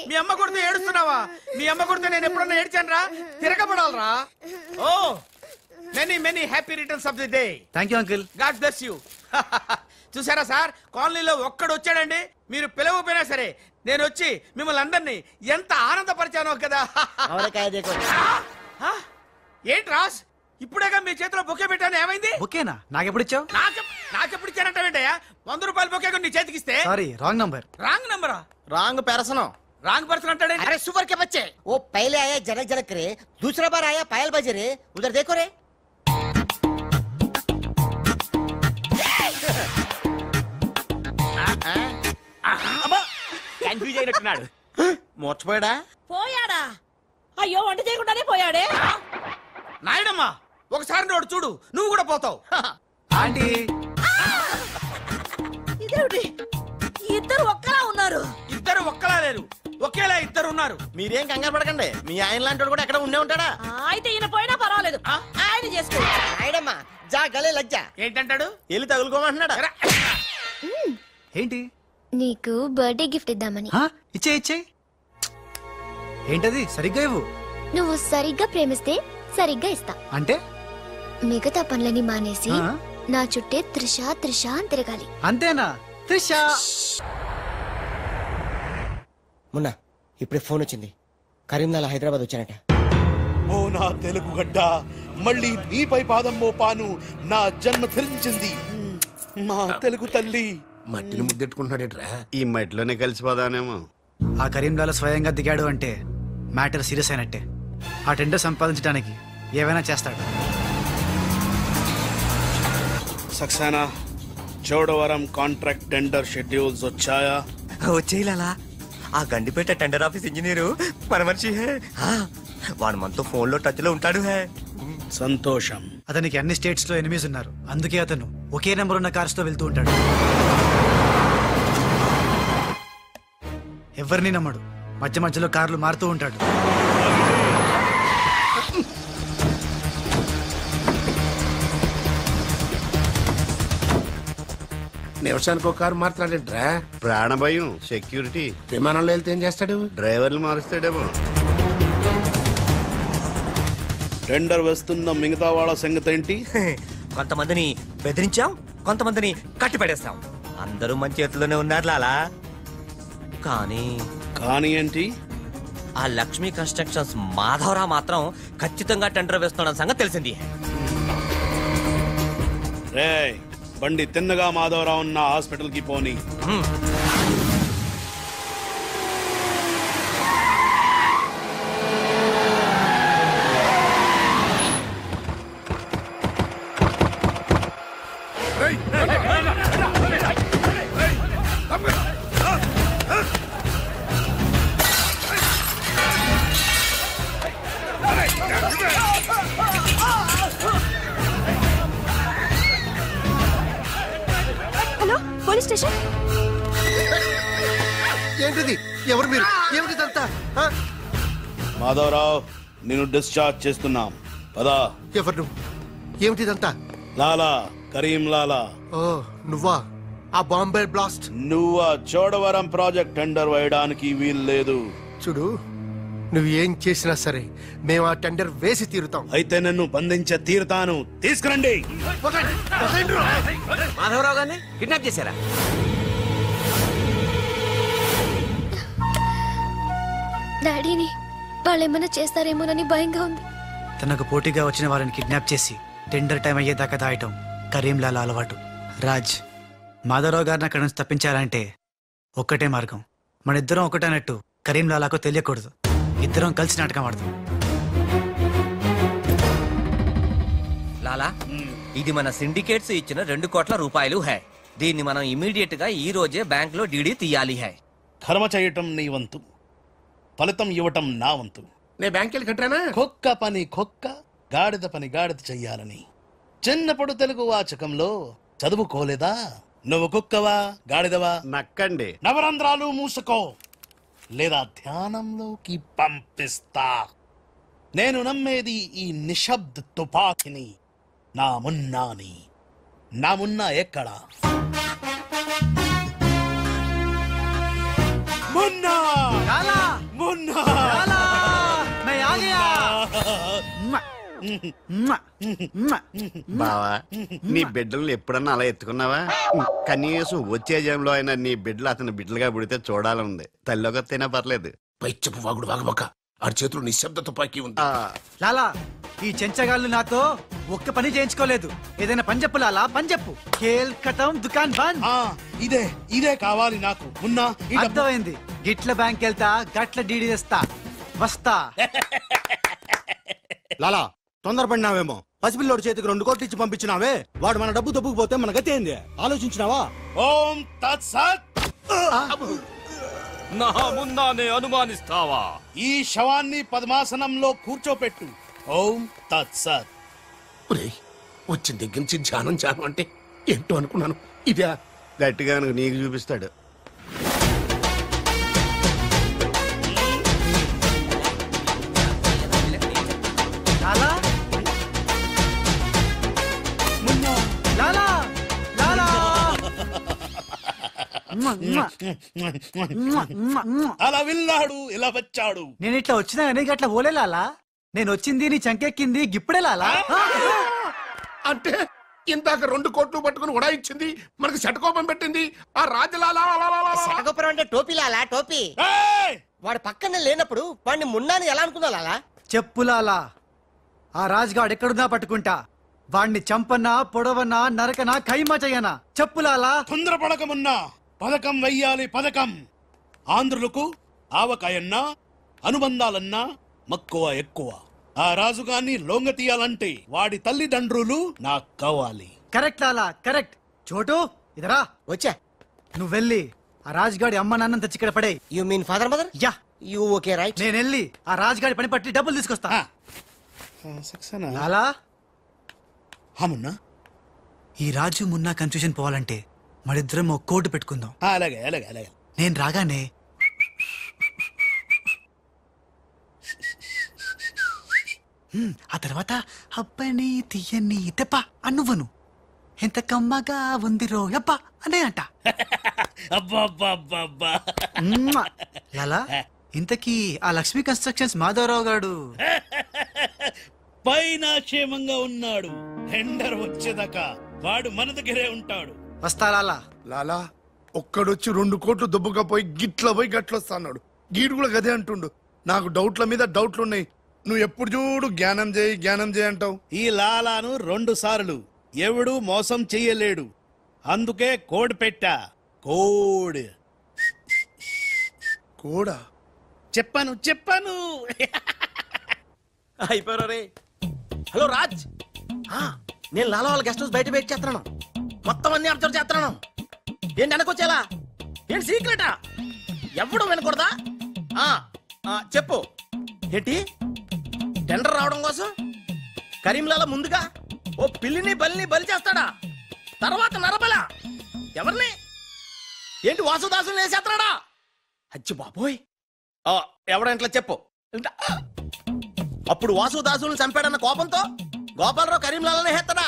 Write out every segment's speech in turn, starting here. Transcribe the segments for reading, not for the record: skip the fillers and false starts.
మీ అమ్మ కొడితే ఏడుస్తున్నావా? మీ అమ్మ కొడితే నేను ఎప్పుడన్నా ఏడ్చాను రా? తిరగబడాలరా? Oh many many happy returns of the day. Thank you uncle. God bless you. చూసారా సార్, కాలనీలో ఒక్కడు వచ్చాడండి, మీరు పిలవపోయినా సరే నేను వచ్చి మిమ్మల్ని అందరినీ ఎంత ఆనందపరిచానో కదా. ఏంటి రాస్, ఇప్పుడేగా మీ చేతిలో బొకే పెట్టాను, ఏమైంది? బొకేనా? నాకెప్పుడు ఇచ్చావు? నాకెప్పుడు ఇచ్చానంటావేంటయ్యా? 100 రూపాయల బొకే నీ చేతికి ఇస్తే. Sorry, wrong number. రాంగ్ నంబరా? Wrong person. रांग पर्सन अंटाडे. अरे सुपर के बच्चे, वो पहले आया जनक जनक रे, दूसरा बार आया पायल बजे रे, उधर देखो रे. కన్ఫ్యూజ్ అయినట్టున్నాడు. మోర్చిపోయాడా? పోయాడా? అయ్యో వంట చేయకుండానే పోయాడే. నాయుడమ్మా ఒకసారి నోడు చూడు, నువ్వు కూడా పోతావు. ఆంటీ ఇదేమిటి, ఇద్దరు ఒక్కలా ఉన్నారు. ఇద్దరు ఒక్కలా లేరు, ఒకేలా ఇద్దరు ఉన్నారు. మీరేం కంగారు పడకండి, మీ ఆయన లాంటి కూడా ఎక్కడ ఉండే ఉంటాడా. అయితే ఈయన పోయినా పర్వాలేదు, ఆయన చేసుకో. నాయుడమ్మా జా గలే లజ్జ. ఏంటంటాడు? వెళ్ళి తగులుకోమంటున్నాడా? ఏంటి? నీకు బర్త్డే గిఫ్ట్ ఇద్దామని. ఇచ్చే. ఏంటది? సరిగ్గా ఇవ్వు. నువ్వు సరిగ్గా ప్రేమిస్తే సరిగ్గా ఇస్తా. అంటే మిగతా పనులని మానేసి నా చుట్టే త్రిష త్రిష అని తిరగాలి. అంతేనా? త్రిష మొన్న ఇప్పుడే ఫోన్ వచ్చింది, కరీంనగర్ హైదరాబాద్ వచ్చానట. ఓ నా తెలుగు గడ్డ, మళ్ళీ నీపై పాదం మోపాను, నా జన్మ ధరించింది మా తెలుగు తల్లి. మట్టిని ముద్దెట్టుకుంటున్నాడేట్రా? ఈ మట్టిలోనే కలిసిపోదానేమో. ఆ కరీంలాల స్వయంగా దిగాడు అంటే మ్యాటర్ సీరియస్ అయినట్టే. ఆ టెండర్ సంపాదించడానికి ఏవైనా చేస్తాడు. Saxena, Chodavaram contract tender schedules వచ్చాయా? వచ్చేయాలా? ఆ గండిపేట టెండర్ ఆఫీస్ ఇంజనీరు మన మనిషి హే. వాడు మనతో ఫోన్ లో టచ్ లో ఉంటాడు హే. సంతోషం. అతనికి అన్ని స్టేట్స్ లో ఎనిమీస్ ఉన్నారు, అందుకే అతను ఒకే నెంబర్ ఉన్న కార్స్ తో వెళ్తూ ఉంటాడు. ఎవరిని నమ్మడు, మధ్య మధ్యలో కార్లు మారుతూ ఉంటాడు. నిమిషానికి ఒక కారు మారుతాడేట్రా? ప్రాణభయం, సెక్యూరిటీ. విమానంలో వెళ్తే ఏం చేస్తాడు? డ్రైవర్లు మారుస్తాడేమో. టెండర్ వేస్తున్న మిగతా వాళ్ళ సంగతి ఏంటి? కొంతమందిని బెదిరించాం, కొంతమందిని కట్టి పడేస్తాం. అందరూ మన చేతిలోనే ఉన్నారు లాలా. కానీ ఏంటి? ఆ లక్ష్మీ కన్స్ట్రక్షన్స్ మాధవరావు మాత్రం ఖచ్చితంగా టెండర్ వేస్తున్న సంగతి తెలిసింది. రే బండి తిన్నగా మాధవరావు ఉన్న హాస్పిటల్ కి పోని. Hello, police station. ఏంటిది? ఎవరు మీరు? ఏమిటిదంతా? మాధవరావు, నేను డిశ్చార్జ్ చేస్తున్నాం. పదా. ఎవరు నువ్వు? ఏమిటిదంతా? లాలా, కరీం లాలా. ఓ నువ్వా? ఆ బాంబే బ్లాస్ట్. నువ్వు చోడవరం ప్రాజెక్ట్ టెండర్ వేయడానికి వీల్లేదు. చూడు, నువ్వు ఏం చేసినా సరే మేము ఆ టెండర్ వేసి తీరుతాం. అయితే నన్ను బంధించే తీరుతాను. తీసుకురండి. మాధవరావు గారిని కిడ్నాప్ చేశారా? డాడీని వాళ్ళేమైనా చేస్తారేమోనని భయంగా ఉంది. తనకు పోటీగా వచ్చిన వారిని కిడ్నాప్ చేసి టెండర్ టైం అయ్యేదాకా దాయటం కరీంలాల అలవాటు. రాజ్, మాధవరావు గారిని అక్కడి నుంచి తప్పించాలంటే ఒక్కటే మార్గం. మన ఇద్దరం ఒకటన్నట్టు కరీంలాలకు తెలియకూడదు. ఇద్దరం కలిసి నాటకం ఆడదాం. లాలా, ఇది మన సిండికేట్స్ ఇచ్చిన 2 కోట్ల రూపాయలు హై. దీన్ని మనం ఇమీడియట్ గా ఈ రోజే బ్యాంక్ లో డీడీ తీయాలి హై. కర్మ చేయటం నీ వంతు, ఫలితం ఇవ్వటం నా వంతు. నేను బ్యాంక్ వెళ్ళి కట్టానా? కుక్క పని కుక్క, గాడిద పని గాడిద చెయ్యాలని చిన్నప్పుడు తెలుగు వాచకంలో చదువుకోలేదా? నువ్వు కుక్కవా గాడిదవా? నక్కండి. నవరంధ్రాలు మూసుకో, లేదా ధ్యానంలోకి పంపిస్తా. నేను నమ్మేది ఈ నిశ్శబ్ద తుపాకిని, నా మున్నాని. నా మున్నా ఎక్కడా? మున్నా! బావా నీ బిడ్డలు ఎప్పుడన్నా అలా ఎత్తుకున్నావా? కనీసం వచ్చే జంలో అయినా నీ బిడ్డలు అతని బిడ్డలుగా పుడితే చూడాలనుంది. తల్లికొత్తైనా పర్లేదు. పై చెప్పు వాగుడు వాగబక్క. ఆడి చేతిలో నిశ్శబ్ద తుపాకీ ఉంది. లాలా ఈ చెంచగాళ్ళు నాతో ఒక్క పని చేయించుకోలేదు. ఏదైనా పని చెప్పు లాలా, పని చెప్పు. ఖేల్ ఖతం దుకాన్ బంద్. ఇదే కావాలి నాకు. అర్థమైంది. గిట్ల బ్యాంక్ వెళ్తా, గట్ల డీడీ తెస్తా, వస్తా. లాలా తొందరపడినావేమో. పసిపిల్లోడి చేతికి 2 కోట్లు ఇచ్చి పంపించినావే, వాడు మన డబ్బు దబ్బుకుపోతే మన గతి ఏంది ఆలోచించినావా? ఓం తత్సత్. నా ముందానే అనుమానిస్తావా? ఈ శవాన్ని పద్మాసనంలో కూర్చోపెట్టు. ఓం తత్సత్. వచ్చిన దగ్గర నుంచి ధ్యానం ధ్యానం అంటే ఏంటో అనుకున్నాను. ఇదే గట్టిగా నీకు చూపిస్తాడు. లాలా లాలా లాలా అలా విన్నాడు, ఇలా వచ్చాడు. నేను ఇట్లా వచ్చినా కానీ గట్ల ఓలే లాలా. నేను వచ్చింది నీ చంకెక్కింది గిప్పుడే లాలా. అంటే ఇందాక 2 కోట్లు పట్టుకుని ఉడాయించింది, మనకి శటకోపం పెట్టింది ఆ రాజలాలా. శటగోపురం అంటే టోపీ లాలా, టోపీ. వాడు పక్కనే లేనప్పుడు వాడిని మున్నాని ఎలా అనుకున్నా లాలా? చెప్పులాలా, ఆ రాజుగాడు ఎక్కడున్నా పట్టుకుంటా. వాణ్ణి చంపన్నా, పొడవన్నా, నరకనా, ఖైమా చెయ్యనా. చెప్పులాలా. తొందరపడకమున్నా పథకం వెయ్యాలి. పథకం ఆంధ్రులకు ఆవకాయన్నా అనుబంధాలన్నా మక్కువ ఎక్కువ. ఆ రాజుగాన్ని లొంగ తీయాలంటే వాడి తల్లిదండ్రులు నాకు కావాలి. కరెక్ట్ లాలా, కరెక్ట్. చోటు ఇదరా. వచ్చా. నువ్వు వెళ్ళి ఆ రాజుగాడి అమ్మ నాన్న తెచ్చి ఇక్కడ పడే. You mean father mother? Yeah. You okay right. నేను వెళ్ళి ఆ రాజుగాడి పని పట్టి డబ్బులు తీసుకొస్తా. లాలా మున్నా, ఈ రాజు మున్నా కన్ఫ్యూజన్ పోవాలంటే మరిద్దరం ఒక కోటు పెట్టుకుందాం. అలాగే అలాగే అలాగే. నేను రాగానే ఆ తర్వాత అబ్బని తీయని తెప్ప అన్నువ్వను. ఎంత కమ్మగా ఉంది రోయప్ప అనే అంట. లాలా ఇంతకీ ఆ లక్ష్మీ కన్స్ట్రక్షన్స్ మాధవరావు గాడు పైన క్షేమంగా ఉన్నాడు. టెండర్ వచ్చేదాకా వాడు మన దగ్గరే ఉంటాడు. వస్తా లాలా. లాలా ఒక్కడొచ్చి 2 కోట్లు దుబ్బుగా పోయి గిట్ల పోయి గట్లొస్తాడు. గీడు కూడా గదే అంటుండు. నాకు డౌట్ల మీద డౌట్లున్నాయి. నువ్వు ఎప్పుడు చూడు జ్ఞానం చేయి అంటావు. ఈ లాలాను 2 సార్లు ఎవడు మోసం చెయ్యలేడు. అందుకే కోడ్ పెట్టా. కోడ్ కూడా చెప్పాను. అయిపోయారు రే. హలో రాజ్, నేను లాలా వాళ్ళ గెస్ట్ హౌస్ బయట వెయిట్ చేస్తున్నాను. మొత్తం అన్ని అబ్జర్వ్ చేస్తున్నాను. ఏంటి వెనకొచ్చేలా? ఏంటి సీక్రెటా? ఎవడు వినకూడదా? చెప్పు. ఏంటి టెండర్ రావడం కోసం కరీంలాలా ముందుగా ఓ పిల్లిని బలిని బలి చేస్తాడా? తర్వాత నరబల ఎవరిని? ఏంటి వాసుదాసుని వేసేస్తాడా? అచ్చి బాబోయ్. ఎవడంట్లా చెప్పు. అప్పుడు వాసుదాసుని చంపాడన్న కోపంతో గోపాలరావు కరీంలాలని హేస్తాడా?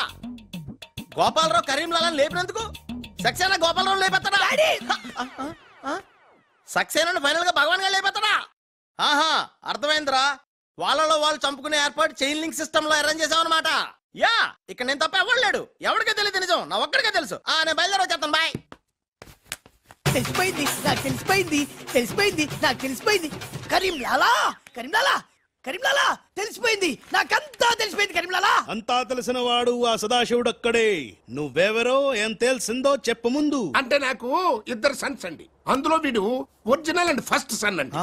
గోపాలరావు కరీంలాలని లేపినందుకు సక్సేనా గోపాలరావు లేపెత్తాడా? సక్సేనాను ఫైనల్ గా భగవాన్ గా లేపెత్తాడా? ఆహా, అర్థమైందిరా. వాళ్ళలో వాళ్ళు చంపుకునే ఏర్పాటు చైన్ లింక్ సిస్టమ్ లో అరేంజ్ చేసామన్నమాట. యా, ఇక్కడ నేను తప్ప ఎవరు లేడు. ఎవరికే తెలియదు నిజం, నా ఒక్కడికే తెలుసు. నేను బయలుదేరి వచ్చేస్తాను. బాయ్. తెలిసిపోయింది నాకు, తెలిసిపోయింది నాకు, తెలిసిపోయింది. కరీంలాలా తెలిసిపోయింది నాకంతా, తెలిసిపోయింది కరీంలాలా. అంతా తెలిసిన వాడు ఆ సదాశివుడు అక్కడే. నువ్వెవరో ఏం తెలిసిందో చెప్పు ముందు. అంటే నాకు 2 సన్స్ అండి. అందులో వీడు ఒరిజినల్ అండ్ ఫస్ట్ సన్ అండి.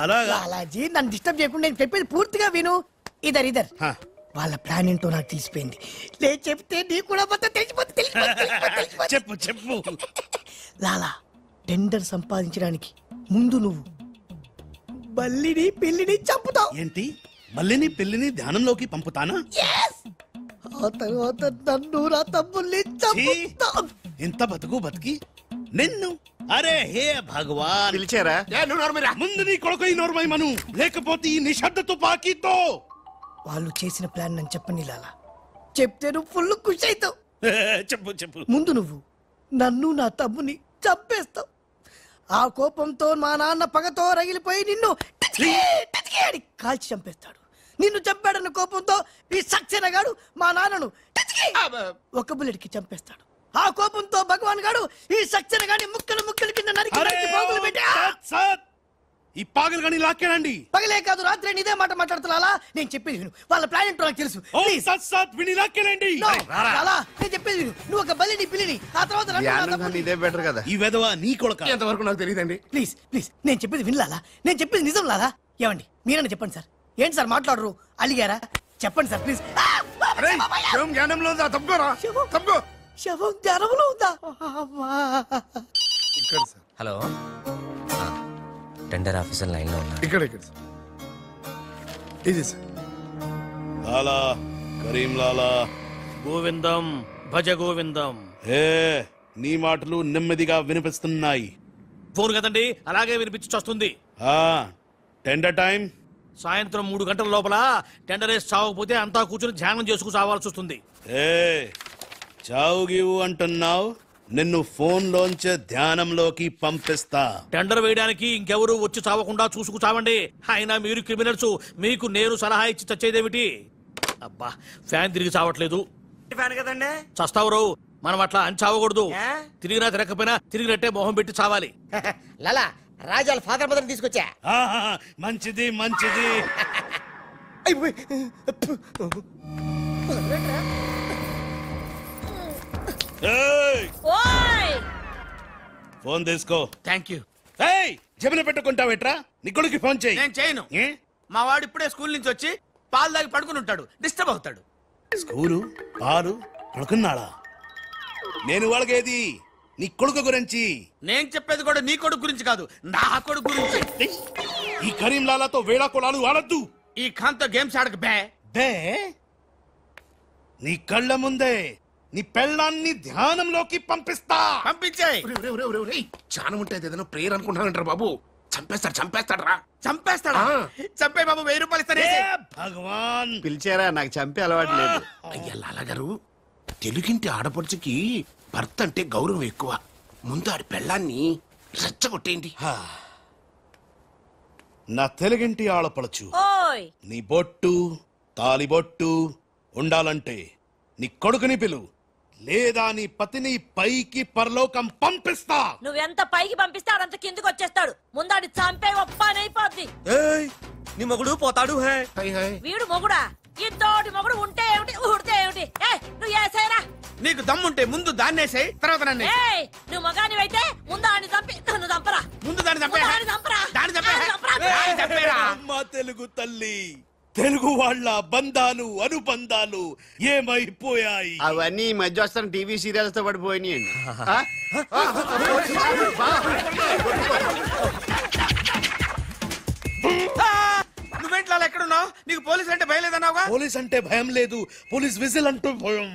అలాగా. లాలాజీ నన్ను డిస్టర్బ్ చేయకుండా నేను చెప్పేది పూర్తిగా విను. ఇదర్ వాళ్ళ ప్లాన్ ఏంటో నాకు తెలిసిపోయింది. నేను చెప్తే నీ కూడా మొత్తం తెలిసిపోతుంది. చెప్పు. లాలా టెండర్ సంపాదించడానికి ముందు నువ్వు బల్లిని పిల్లిని చంపుతావు. ఏంటి? మల్లిని పిల్లిని ధ్యానంలోకి పంపుతానా? ఆ తర్వాత నన్ను నా తమ్ముల్ని చంపుతావు. ఇంత బతికి నిన్ను. అరే హే భగవాన్. పిలిచారా? ముందు నీ కొడుకు నోర్మై మను, లేకపోతే ఈ నిశ్శబ్ద తుపాకీతో. వాళ్ళు చేసిన ప్లాన్ నన్ను చెప్పని లాలా. చెప్తే నువ్వు ఫుల్ ఖుషి అవుతావు. చెప్పు. ముందు నువ్వు నన్ను నా తమ్ముని చంపేస్తావు. ఆ కోపంతో మా నాన్న పగతో రగిలిపోయి నిన్ను టిచ్కి కాల్చి చంపేస్తాడు. నిన్ను చంపాడన్న కోపంతో ఈ సక్సేనా గాడు మా నాన్నను టిచ్కి ఒక బుల్లెట్ కి చంపేస్తాడు. ఆ కోపంతో భగవాన్ గాడు ఈ సక్సేనా గాని ముక్కలు ముక్కలు కింద నరికి నరికి పోగులు పెట్టా. ఈ పాగలు కానీ లాక్కేనండి. పగలే కాదు రాత్రి ఇదే మాట మాట్లాడుతున్నా. నేను చెప్పేది విను, వాళ్ళ ప్లాన్ ఏంటో నాకు తెలుసు. నేను చెప్పేది విను, నువ్వు ఒక బలిని పిల్లిని ఆ తర్వాత ఇదే బెటర్ కదా. ఈ వెధవ నీ కొడుక ఎంతవరకు నాకు తెలియదండి. ప్లీజ్ ప్లీజ్ నేను చెప్పేది వినలాలా, నేను చెప్పేది నిజం లాలా. ఏమండి మీరన్నా చెప్పండి సార్. ఏంటి సార్ మాట్లాడరు, అలిగారా? చెప్పండి సార్ ప్లీజ్. జ్ఞానంలో ఉందా? తప్పుకోరా, తప్పుకో. శవం జ్ఞానంలో ఉందా? ఇక్కడ sir, hello, tender officer line లో ఉన్నా. ఇక్కడ ఇక్కడ సార్. ఇది సార్. లాలా, కరీం లాలా, గోవిందం భజ గోవిందం. ఏ నీ మాటలు నెమ్మదిగా వినిపిస్తున్నాయి. ఫోన్ కదండి, అలాగే వినిపించి వస్తుంది. టెండర్ టైం సాయంత్రం 3 గంటల లోపల టెండర్ వేసి చావకపోతే అంతా కూర్చొని ధ్యానం చేసుకు చావాల్సి వస్తుంది. ఏ చావు గీవు అంటున్నావు, నిన్ను ఫోన్ లోంచే ధ్యానంలోకి పంపిస్తా. టెండర్ వేయడానికి ఇంకెవరు వచ్చి చావకుండా చూసుకు చావండి. అయినా మీరు క్రిమినల్స్, మీకు నేను సలహా ఇచ్చి చచ్చేదేమిటి? అబ్బా, ఫ్యాన్ తిరిగి చావట్లేదు. కదండి చస్తావు రావు, మనం అట్లా అని చావకూడదు. తిరిగినా తిరగకపోయినా తిరిగినట్టే మొహం పెట్టి చావాలి. లాలా, రాజాల ఫాదర్ మదర్ తీసుకొచ్చా. మంచిది మంచిది. ఫోన్ తీసుకో. Thank you. జమిన పెట్టుకుంటావేట్రా? నీ కొడుకు ఫోన్ చేయి. నేను చేయను. మా వాడు ఇప్పుడే స్కూల్ నుంచి వచ్చి పాలు తాగి పడుకుని ఉంటాడు, డిస్టర్బ్ అవుతాడు. స్కూలు పాలు పడుకున్నాడా? నేను వాళ్ళకేది నీ కొడుకు గురించి. నేను చెప్పేది కూడా నీ కొడుకు గురించి కాదు, నా కొడుకు గురించి. ఈ కరీం లాలాతో వేళా కొలాలు ఆడద్దు. ఈ ఖాన్తో గేమ్స్ ఆడక బే. బే నీ కళ్ళ ముందే నీ పెళ్ళాన్ని ధ్యానంలోకి పంపిస్తా. పంపించేయ్. చాలా ఉంటే ఏదైనా ప్రేయర్ అనుకుంటానంటారు బాబు. చంపేస్తాడు రా. చంపేస్తాడా? చంపే బాబు, 1000 రూపాయలు ఇస్తానే. భగవాన్ పిలిచారా? నాకు చంపే అలవాటు లేదు. అయ్యా లాలగారు, తెలుగింటి ఆడపడుచుకి భర్త అంటే గౌరవం ఎక్కువ. ముందు ఆడి పెళ్ళాన్ని రెచ్చగొట్టేయండి. నా తెలుగింటి ఆడపడచ్చు నీ బొట్టు తాలిబొట్టు ఉండాలంటే నీ కొడుకుని పిలు, లేదా నీ పతిని పైకి పరలోకం పంపిస్తా. నువ్వెంత పైకి పంపిస్తే ఆడంత కిందకి వచ్చేస్తాడు. ముందాడి చంపే ఒప్పనైపోద్ది. నీ మొగుడు పోతాడు. వీడు మొగుడా? ఇంతోటి మొగుడు ఉంటే ఏమిటి, ఊడితే ఏమిటి? నువ్వు ఏసేరా. నీకు దమ్ముంటే ముందు దాన్నేసాయి, తర్వాత నన్ను. నువ్వు మగానివైతే ముందు ఆడిని చంపి నన్ను చంపరా. ముందు దాన్ని చంపే. అమ్మా తెలుగు తల్లి, తెలుగు వాళ్ళ బంధాలు అనుబంధాలు ఏమైపోయాయి? అవన్నీ ఈ మధ్య వస్తున్న టీవీ సీరియల్స్ తో పడిపోయినాయండి. నువ్వేంట్లో ఎక్కడున్నావు? నీకు పోలీస్ అంటే భయం లేదన్నావుగా? పోలీస్ అంటే భయం లేదు, పోలీస్ విజిల్ అంటూ భయం.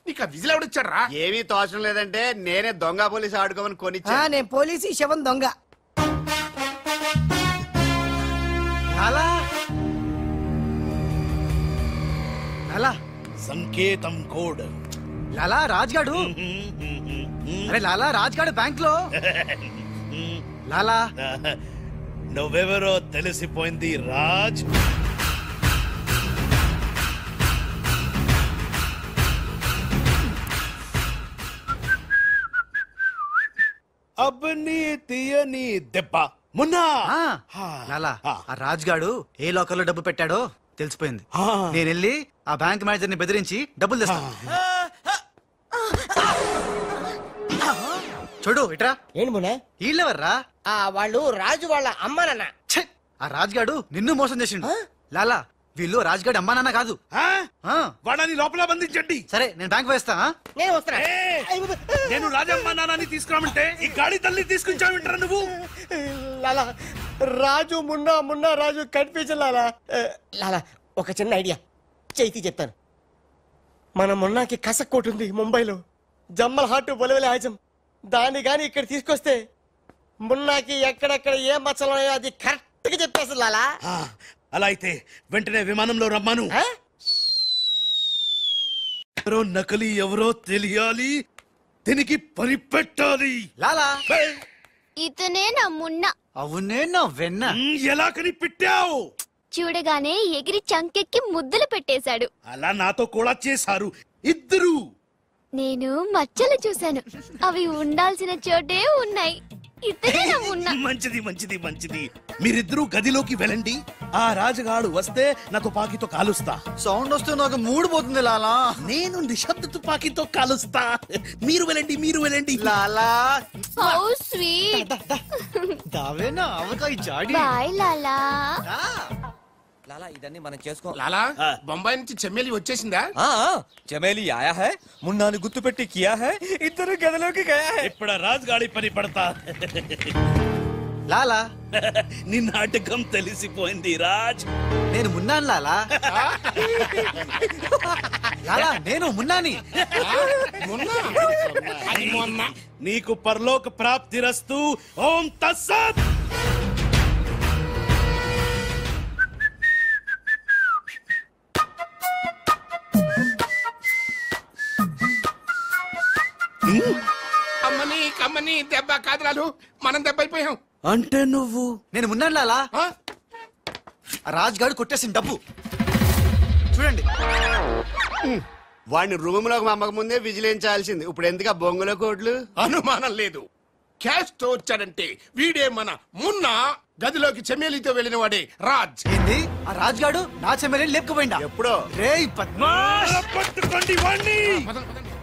నీకు ఆ విజిల్ ఎవడిచ్చాడు రా? ఏమీ తోచడం లేదంటే నేనే దొంగ పోలీస్ ఆడుకోమని కొనిచ్చా. నేను పోలీసు, శవం దొంగ. సంకేతం కోడ్. లాలా రాజ్గాడు. అరే లాలా, రాజ్గాడు బ్యాంక్ లో. లాలా, నువ్వెవరో తెలిసిపోయింది రాజ్. అబ్బని తీయని దెబ్బ మున్నా. లాలా, ఆ రాజ్గాడు ఏ లోకల్ లో డబ్బు పెట్టాడో తెలిసిపోయింది. నేను వెళ్ళి ఆ బ్యాంక్ మేనేజర్ ని బెదిరించి డబ్బులు తెస్తాను. చూడు ఇట్రా. ఏంటి మొన్న వీళ్ళెవర్రా? వాళ్ళు రాజు వాళ్ళ అమ్మ నాన్న. ఆ రాజ్గాడు నిన్ను మోసం చేసిండు. లాలా, వీళ్ళు రాజ్గాడు అమ్మా నాన్న కాదు. వాడని లోపల బంధించండి. సరే, నేను బ్యాంక్ వేస్తా. నేను వస్తున్నా. నేను రాజమ్మ నాన్నని తీసుకురామంటే ఈ గాడి తల్లి తీసుకుంటావింటారా నువ్వు? లాలా, రాజు మున్నా రాజు కన్ఫ్యూజన్. లాలా, ఒక చిన్న ఐడియా చేతి చెప్తాను. మన మున్నాకి కసక్కోటు ఉంది ముంబైలో, జమ్మల్ హాట్ బొలవెల హాజం. దాన్ని గాని ఇక్కడ తీసుకొస్తే మున్నాకి ఎక్కడెక్కడ ఏ మచ్చలు ఉన్నాయో అది కరెక్ట్ గా చెప్పేస్తుంది. లాలా, అలా అయితే వెంటనే విమానంలో రమ్మాను. ఎవరో నకలి ఎవరో తెలియాలి, దీనికి పని పెట్టాలి. లాలా, ఇతనే నా మున్న. అవునే నా వెన్న. ఎలా కనిపెట్టావు? చూడగానే ఎగిరి చంకెక్కి ముద్దులు పెట్టేశాడు. అలా నాతో కూడా చేశారు ఇద్దరు. నేను మచ్చలు చూశాను, అవి ఉండాల్సిన చోటే ఉన్నాయి. ఇతనే నా మున్న. మంచిది మంచిది మంచిది. మీరిద్దరూ గదిలోకి వెళ్ళండి. ఆ రాజుగాడు వస్తే నా తుపాకీతో కాలుస్తా. సౌండ్ వస్తే నాకు మూడు పోతుంది లాలా. నేను నిశ్శబ్ద తుపాకీతో కాలుస్తా. మీరు వెళ్ళండి మీరు వెళ్ళండి. లాలా how sweet. దావేనా avakaya Jadi. Bye లాలా. లాలా ఇదన్నీ మనం చేసుకో. లాలా బొంబాయి నుంచి చెమ్మేలి వచ్చేసిందా? చమేలి ఆయా హై, మున్నాని గుర్తుపెట్టి కియా హై, ఇద్దరు గదిలోకి గయా హై. ఇప్పుడు రాజుగాడి పని పడతా. లాలా నీ నాటకం తెలిసిపోయింది రాజ్. నేను మున్నాను లాలా. లాలా నేను మున్నాని. నీకు పరలోక ప్రాప్తిరస్తు. ఓం తస్సత్. అమ్మని కమ్మని దెబ్బ కాదురాలు, మనం దెబ్బ అయిపోయాం. అంటే నువ్వు? నేను మున్నాను లాలా. రాజ్ గారు కొట్టేసిన డబ్బు చూడండి. వాడిని రూమ్ లోకి అమ్మక ముందే విజిలించాల్సింది. ఇప్పుడు ఎందుకు ఆ బొంగులో కోట్లు? అనుమానం లేదు. క్యాష్ తో వచ్చాడంటే వీడే మన మున్న. గదిలోకి చెమ్మేలితో వెళ్ళిన వాడే రాజ్. ఏంది ఆ రాజ్ గాడు నా చెమ్మెల్ని లేపుకుపోయిందా? ఎప్పుడో. రేయ్ పద్మాష్ పట్టుకోండి వాణ్ణి.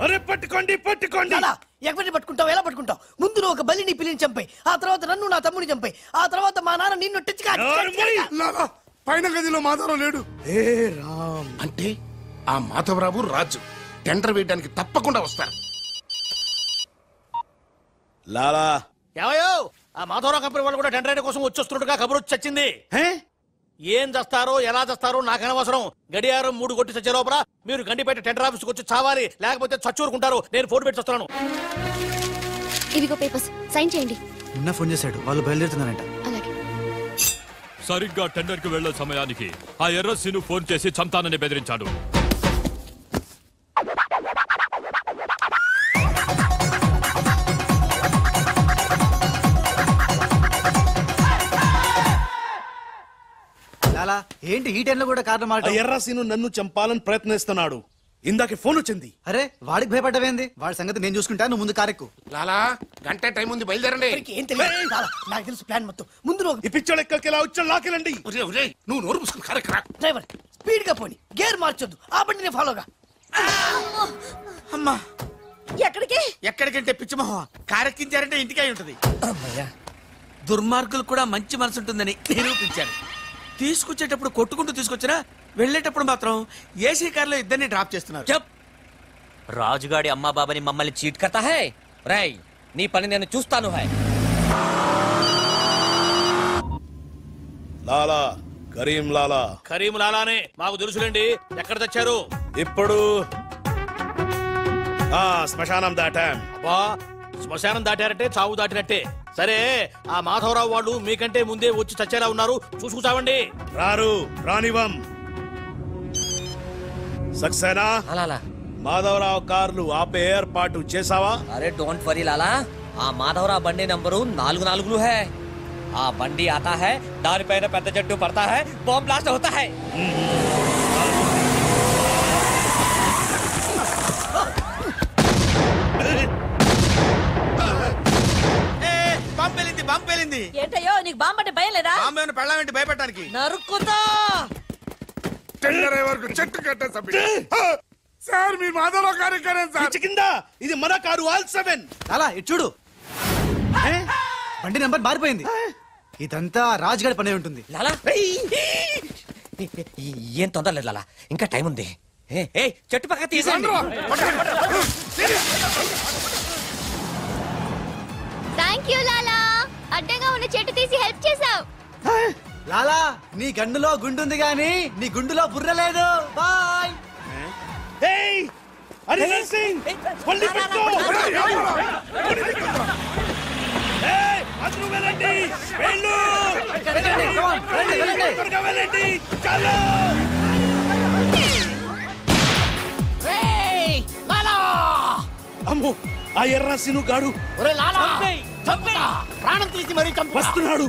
అరే పట్టుకోండి పట్టుకోండి. ఎవరిని పట్టుకుంటావు? ఎలా పట్టుకుంటావు? ముందు నువ్వు ఒక బలిని పిల్లిని చంపాయి, ఆ తర్వాత నన్ను నా తమ్ముని చంపాయి, ఆ తర్వాత మా నాన్న నిన్ను లాలా పైన గదిలో మాధవరావు లేడు. అంటే ఆ మాధవరావు రాజు టెండర్ వేయడానికి తప్పకుండా వస్తారు. లాలా ఏమయ్యో, ఆ మాధవరావు కంపెనీ వాళ్ళు కూడా టెండర్ కోసం వచ్చేస్తున్నట్టుగా కబురు వచ్చి చచ్చింది. ఏం చేస్తారో ఎలా చేస్తారో నాకు అనవసరం. గడియారం 3 కొట్టి చచ్చే లోపల మీరు గండిపేట టెండర్ ఆఫీస్కి వచ్చి చావాలి, లేకపోతే చచ్చూరుకుంటారు. నేను ఫోన్ పెట్టి వస్తున్నాను. ఇవిగో పేపర్స్, సైన్ చేయండి. నిన్న ఫోన్ చేశాడు, వాళ్ళు బయలుదేరుతున్నారంట. అలాగే. సరిగ్గా టెండర్ కి వెళ్లే సమయానికి ఆ ఎర్రస్సీను ఫోన్ చేసి చంతానని బెదిరించాడు. లాలా ఏంటి ఈ టైంలో కూడా కారణం మాట? ఎర్రసీను నన్ను చంపాలని ప్రయత్నిస్తున్నాడు. ఇందాకే ఫోన్ వచ్చింది. అరే వాడికి భయపడ్డవేంది? వాడి సంగతి నేను చూసుకుంటా, నువ్వు ముందు కారెక్కు. లాలా గంట టైం ఉంది, బయలుదేరండి. ఏం తెలియదు, నాకు తెలుసు ప్లాన్ మొత్తం. ముందు నువ్వు ఈ పిచ్చోడు ఎక్కడికి ఎలా వచ్చా లాకెళ్ళండి. నువ్వు నోరు మూసుకుని కారెక్కరా. డ్రైవర్ స్పీడ్ గా పోని, గేర్ మార్చొద్దు, ఆ బండిని ఫాలోగా. అమ్మా ఎక్కడికి? ఎక్కడికంటే పిచ్చిమోహ కారెక్కించారంటే ఇంటికి అయి ఉంటది. దుర్మార్గులు కూడా మంచి మనసు ఉంటుందని నిరూపించారు. తీసుకొచ్చేటప్పుడు కొట్టుకుంటూ తీసుకొచ్చినా వెళ్ళేటప్పుడు మాత్రం ఏసీ కార్లో ఇద్దరిని డ్రాప్ చేస్తున్నారు. చెప్ రాజుగాడి అమ్మా బాబాని మమ్మల్ని చీట్ కర్తా హై. రై నీ పని నేను చూస్తాను హై. లాలా కరీం లాలా. కరీం లాలానే మాకు తెలుసులేండి. ఎక్కడ తెచ్చారు? ఇప్పుడు శ్మశానం దాటాం. అబ్బా, శ్మశానం దాటారంటే చావు దాటినట్టే. సరే, ఆ మాధవరావు వాళ్ళు మీకంటే ముందే వచ్చి చచ్చేలా ఉన్నారు, చూసుకుచావండి. రారు రానివం. సక్సేనా అలాలా మాధవరావు కార్లు ఆపే ఏర్పాటు చేసావా? అరే డోంట్ వరీ లాలా, ఆ మాధవరావు బండి నంబరు 44 హై. ఆ బండి ఆతా హై, దానిపైన పెద్ద జట్టు పడతా హై, బాంబ్ బ్లాస్ట్ అవుతా హై. బాంబు పేలింది. ఏంటయ్యో నీకు బాంబు అంటే భయం లేదా? బాంబు పెళ్ళామేంటి భయపెట్టడానికి? నరుకుతా. టెండర్ వరకు చెట్టు కట్టేసా సార్. మీ మాధవరావు కార్యక్రమం సార్. కింద ఇది మన కారు ఆల్ 7. లాలా ఇటు చూడు, బండి నెంబర్ మారిపోయింది. ఇదంతా రాజ్ గారి పనే ఉంటుంది. లాలా ఏం తొందర లేదు లాలా, ఇంకా టైం ఉంది. చెట్టు పక్క తీసండి. థ్యాంక్ యూ లాలా, అడ్డంగా ఉన్న చెట్టు తీసి హెల్ప్ చేసావు. లాలా నీ గన్నులో గుండుంది గాని నీ గుండులో బుర్ర లేదు. బాయ్. అమ్మో, ఆ ఎర్రసిను గాడు. చంపుతా ప్రాణం తీసి మరీ చంపు వస్తున్నాడు.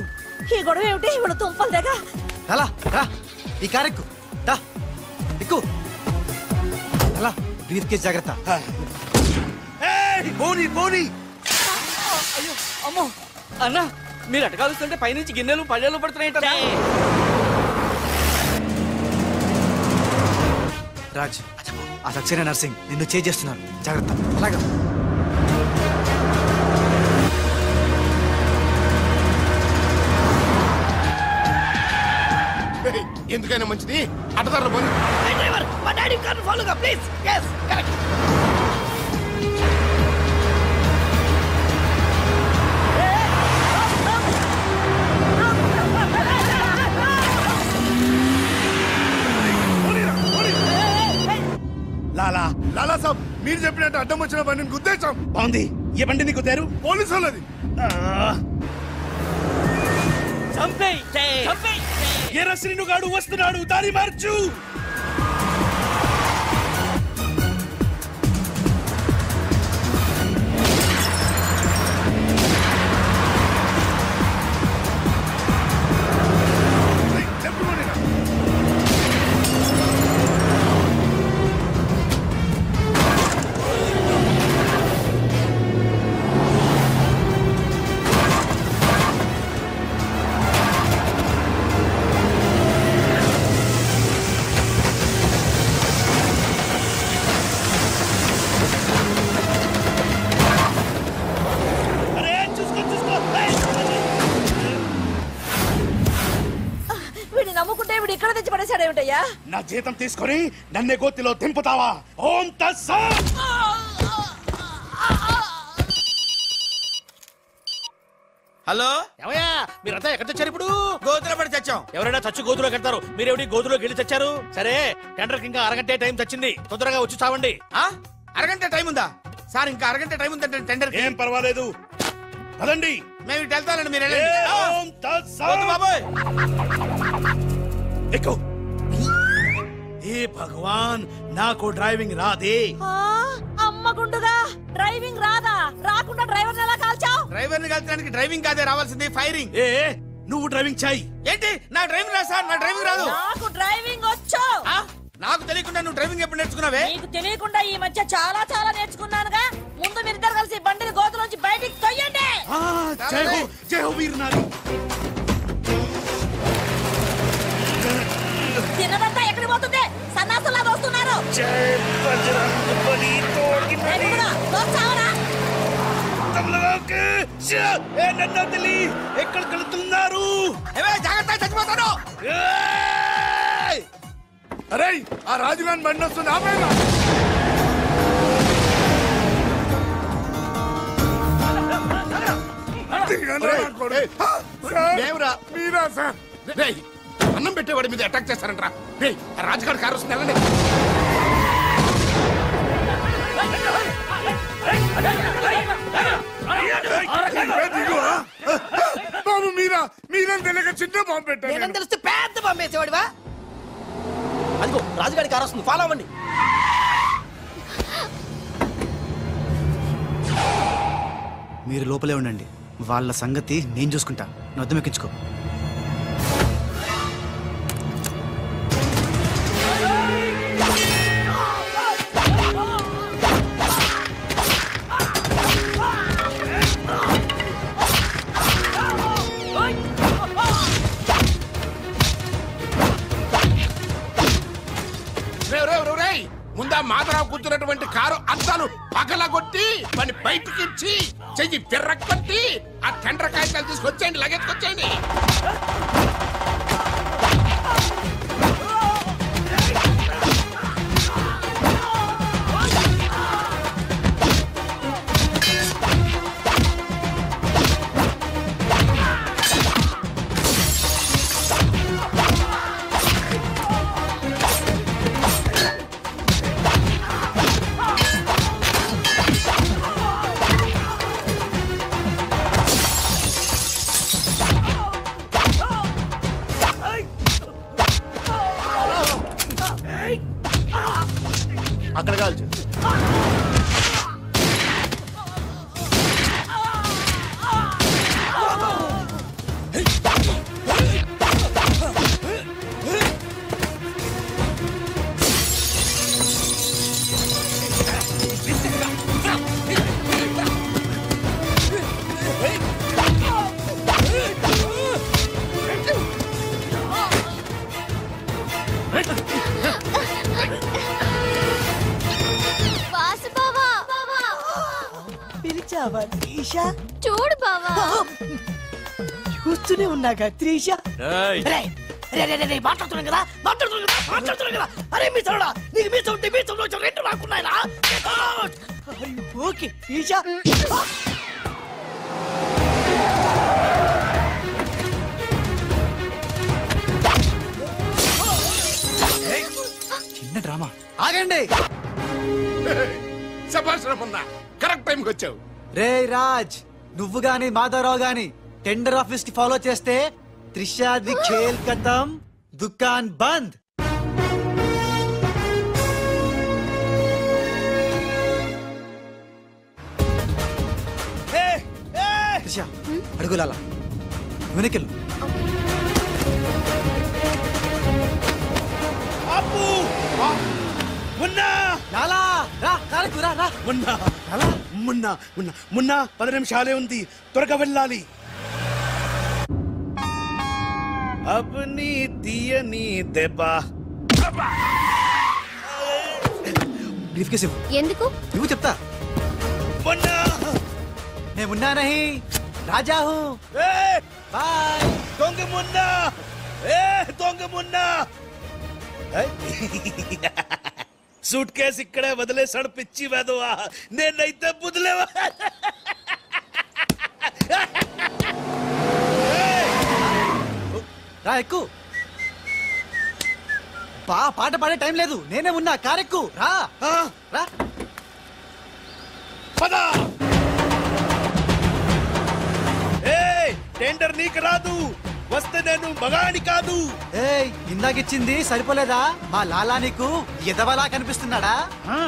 ఈ గొడవ ఏమిటి ఇప్పుడు తుంపలు దగ్గ అలా రా ఈ కారు ఎక్కు దా ఎక్కు అలా బ్రీఫ్ కేస్ జాగ్రత్త. పోనీ పోనీ. అయ్యో అమ్మో అన్న మీరు అటకాలుస్తుంటే పైనుంచి గిన్నెలు పళ్ళెలు పడుతున్నాయి. రాజ్ ఆ సక్సేనా నర్సింగ్ నిన్ను చేస్తున్నారు జాగ్రత్త. అలాగా ఎందుకైనా మంచిది అడ్డదారులు పోనీ. డ్రైవర్ మా డాడీ కార్ని ఫాలోగా ప్లీజ్. yes correct. లాలా లాలా సాబ్ మీరు చెప్పినట్టు అడ్డం వచ్చిన బండిని గుద్దేశాం. బాగుంది. ఏ బండి నీకు తేరు? పోలీసు వాళ్ళది. ఎర్ర శ్రీనుగాడు వస్తున్నాడు, దారి మార్చు. నమ్ముకుంటే ఇప్పుడు ఇక్కడ తెచ్చి పడేశాడేమిటయ్యా? నా జీతం తీసుకొని నన్నే గోతిలో దింపుతావా? ఓం తత్సత్. హలో ఏమయ్యా మీరంతా ఎక్కడ తెచ్చారు ఇప్పుడు? గోతులో పడి తెచ్చాం. ఎవరైనా చచ్చి గోతులో కడతారు, మీరేమిటి గోతులోకి వెళ్ళి తెచ్చారు? సరే టెండర్కి ఇంకా అరగంటే టైం తెచ్చింది, తొందరగా వచ్చి చావండి. అరగంట టైం ఉందా సార్? ఇంకా అరగంట టైం ఉందంటే టెండర్ ఏం పర్వాలేదు, పదండి. మేము ఇటు వెళ్తానండి, మీరు ఓం తత్సత్. బాబోయ్ ఎక్కు. ఏ భగవాన్ నాకు డ్రైవింగ్ రాదే. అమ్మ గుండుగా డ్రైవింగ్ రాదా? రాకుండా డ్రైవర్ ఎలా కాల్చావు? డ్రైవర్ ని కలిసడానికి డ్రైవింగ్ కాదే రావాల్సింది, ఫైరింగ్. ఏ నువ్వు డ్రైవింగ్ చేయి. ఏంటి నా డ్రైవింగ్ రాదు సార్? నా డ్రైవింగ్ రాదు. నాకు డ్రైవింగ్ వచ్చు. నాకు తెలియకుండా నువ్వు డ్రైవింగ్ ఎప్పుడు నేర్చుకున్నావే? నీకు తెలియకుండా ఈ మధ్య చాలా చాలా నేర్చుకున్నానుగా. ముందు మీరిద్దరు కలిసి బండిని గోతులోంచి బయటికి తొయ్యండి. జై హో, జై హో వీర్ నారి. తిన్నదంతా ఎక్కడికి పోతుంది? సన్నాసులాగా వస్తున్నారు. ఎక్కడికి వెళ్తున్నారు? జాగ్రత్త, చచ్చిపోతాను. అరే ఆ రాజుగాని బండి వస్తుంది, ఆపేరా. మీరా సార్? అన్నం పెట్టేవాడి మీద అటాక్ చేస్తారంట్రా. రాజుగారి కారు వస్తుంది, వెళ్ళండి. బాబు మీరేం తెలియక చిన్న బాంబు పెట్టారు. తెలిస్తే పెద్ద బాంబు వేసేవాడివా? అదిగో రాజుగారి కారు వస్తుంది, ఫాలో అవ్వండి. మీరు లోపలే ఉండండి, వాళ్ళ సంగతి నేను చూసుకుంటా. నొద్దం ఎక్కించుకో. ముందా మాధరావు కూర్చున్నటువంటి కారు అద్దాలు పగలగొట్టి వాడిని బయటికి ఇచ్చి చెయ్యి తిర్రకొట్టి ఆ టెండర్ కాగితాలు తీసుకొచ్చేయండి, లగెత్తుకొచ్చేయండి. చూసావా త్రీష? చూడు బావా. చూస్తూనే ఉన్నాగా త్రీష. మాట్లాడుతున్నాం కదా. అరే మీ సౌడా నీకు మీ సౌండ్ మీ సౌండ్ రెండు రాకున్నాయినా. ఓకే త్రీష. చిన్న డ్రామా. ఆగండి. శభాష్ రమణ, కరెక్ట్ టైంకి వచ్చావు. రే రాజ్, నువ్వు గాని మాధవరావు గాని టెండర్ ఆఫీస్ కి ఫాలో చేస్తే త్రిషాది ఖేల్ ఖతం, దుకాన్ బంద్. త్రిష అడుగులాలా వెనకెళ్ళు. అప్పు మున్నా లాలా రా కారకు రా రా. మున్నా మున్నా మున్నా మున్నా 10 నిమిషాలే ఉంది, త్వరగా వెళ్ళాలి. అబ్ని తీయని దెబ్బ. బ్రీఫ్ కేసు ఎందుకు? నువ్వు చెప్తా. మున్నా నేను మున్నా నహీ రాజా హూ. బాయ్. దొంగ మున్నా, దొంగ మున్నా. సూట్ కేసు ఇక్కడే వదిలేసాడు పిచ్చి వెదవా. నేనైతే బుదిలేవా. రా ఎక్కు. పాట పాడే టైం లేదు, నేనే ఉన్నా. కారెక్కు రా రా. పదా. టెండర్ నీకు రాదు, వస్తే నేను మగాడి కాదు. ఏయ్ ఇందాకిచ్చింది సరిపోలేదా? మా లాలా నీకు ఎదవలా కనిపిస్తున్నాడా?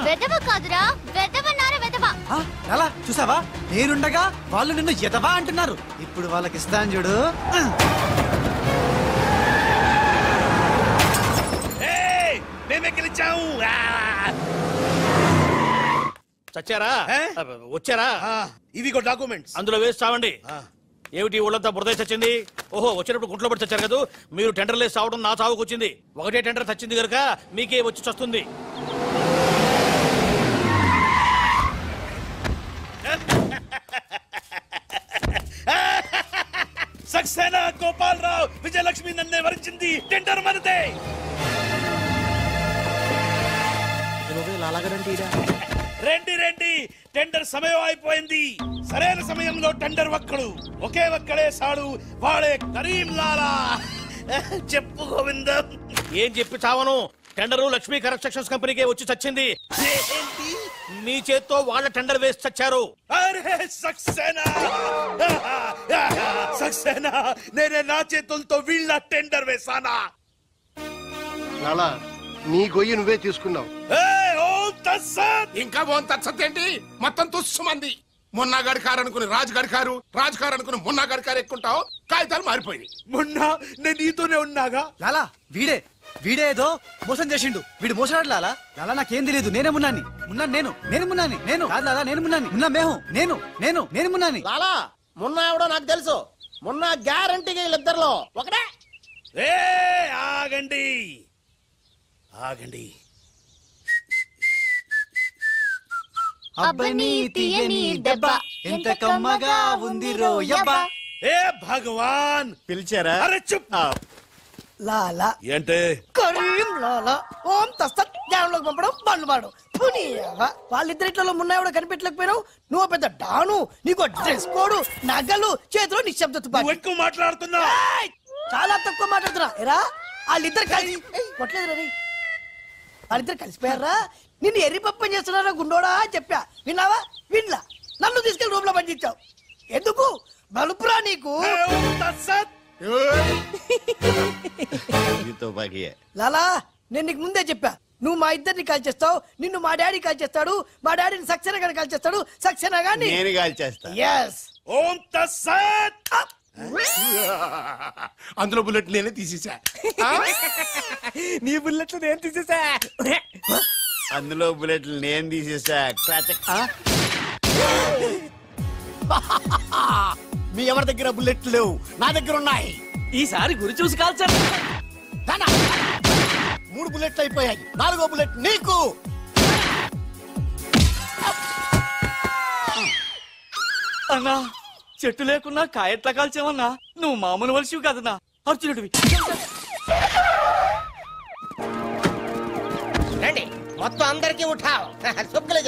వెదవ కాదురా, వెదవన్నారా వెదవ. లాలా చూసావా, నేనుండగా వాళ్ళు నిన్ను ఎదవా అంటున్నారు. ఇప్పుడు వాళ్ళకి ఇస్తాను చూడు. మేమే గెలిచాము. చచ్చారా? వచ్చారా? ఇవిగో డాక్యుమెంట్స్. అందులో వేసి చావండి. ఏమిటి ఊళ్ళంతా బురద చచ్చింది? ఓహో, వచ్చినప్పుడు గుంట్లో పడి చచ్చారు కదా. మీరు టెండర్ లేసి చావడం నా చావుకు వచ్చింది. ఒకటే టెండర్ చచ్చింది కనుక మీకే వచ్చి చస్తుంది. సక్సేనా, గోపాలరావు, విజయలక్ష్మి నన్నే వరించింది. టెండర్ మనదే. రండి రండి, టెండర్ సమయం అయిపోయింది. సరైన సమయంలో టెండర్ ఒక్కడు, ఒకే ఒక్కడే సాడు, వాడే కరీం లాలా. చెప్పు గోవిందం. ఏం చెప్పి చావను? టెండరు లక్ష్మీ కన్స్ట్రక్షన్స్ కంపెనీకే వచ్చి చచ్చింది. మీ చేత్తో వాళ్ళ టెండర్ వేసి చచ్చారు. అరే సక్సేనా, సక్సేనా, నేనే నా చేతులతో వీళ్ళ టెండర్ వేసానా? లాలా, నీ గొయ్యి నువ్వే తీసుకున్నావు. ఇంకా ఓన్ తత్సత్ ఏంటి? మొత్తం తుస్సుమంది. మొన్న గడికారు అనుకుని రాజు గడికారు, రాజు కారు అనుకుని మొన్న గడికారు ఎక్కుంటావు. కాగితాలు మారిపోయింది. మొన్న నేను నీతోనే ఉన్నాగా. లాలా వీడే ఏదో మోసం చేసిండు. వీడు మోసడాడు లాలా. లాలా నాకేం తెలియదు, నేనే మున్నాని. నేను మున్నాని. నేను కాదు లాలా, నేను మున్నాని. మున్నా మేహు నేను మున్నాని. లాలా మొన్న ఎవడో నాకు తెలుసు. మొన్న గ్యారంటీగా వీళ్ళిద్దరిలో ఒకటే. ఆగండి ఆగండి. అబ్బని తీయని దెబ్బ ఎంత కమ్మగా ఉంది రోయబ్బ. ఏ భగవాన్, పిలిచారా? అరే చుప్. లాలా ఏంటే? కరీం లాలా ఓం తస్తత్ జ్ఞానంలోకి పంపడం బండ్లు పాడు. వాళ్ళిద్దరిట్లో మున్నాయో కనిపెట్టలేకపోయినావు. నువ్వు పెద్ద డాను, నీకు డ్రెస్ కోడు, నగలు, చేతిలో నిశ్శబ్ద తుపాకీ. ఎక్కువ మాట్లాడుతున్నావు. చాలా తక్కువ మాట్లాడుతున్నా. ఎరా వాళ్ళిద్దరు కలిసి కొట్టలేదు రీ. వాళ్ళిద్దరు కలిసిపోయారా? నిన్ను ఎర్రి పప్పని చేస్తున్నారా గుండోడా అని చెప్పా. విన్నావా? వినలా. నన్ను తీసుకెళ్లి రూమ్ లో పండించావు. ఎందుకు? బలుపురా నీకు. లాలా నేను నీకు ముందే చెప్పా, నువ్వు మా ఇద్దరిని కాల్ చేస్తావు, నిన్ను మా డాడీ కాల్ చేస్తాడు, మా డాడీని సక్సేనా గాని కాల్ చేస్తాడు, సక్సేనా గాని నేను కాల్ చేస్తా. yes ఓం తస్సత్. అందులో బుల్లెట్ నేనే తీసేసా. నీ బుల్లెట్లు నేను తీసేసా. అందులో బుల్లెట్లు నేను తీసేసా. మీ ఎవరి దగ్గర బుల్లెట్లు లేవు, నా దగ్గర ఉన్నాయి. ఈసారి గురి చూసి కాల్చాను. 3 బుల్లెట్లు అయిపోయాయి, 4వ బుల్లెట్ నీకు. అన్నా చెట్టు లేకున్నా కాయట్లా కాల్చావన్నా నువ్వు మామూలు వలసివి కదన్నా అర్జునుడివి రండి మొత్తం అందరికీ ఉఠావు సుబ్బులు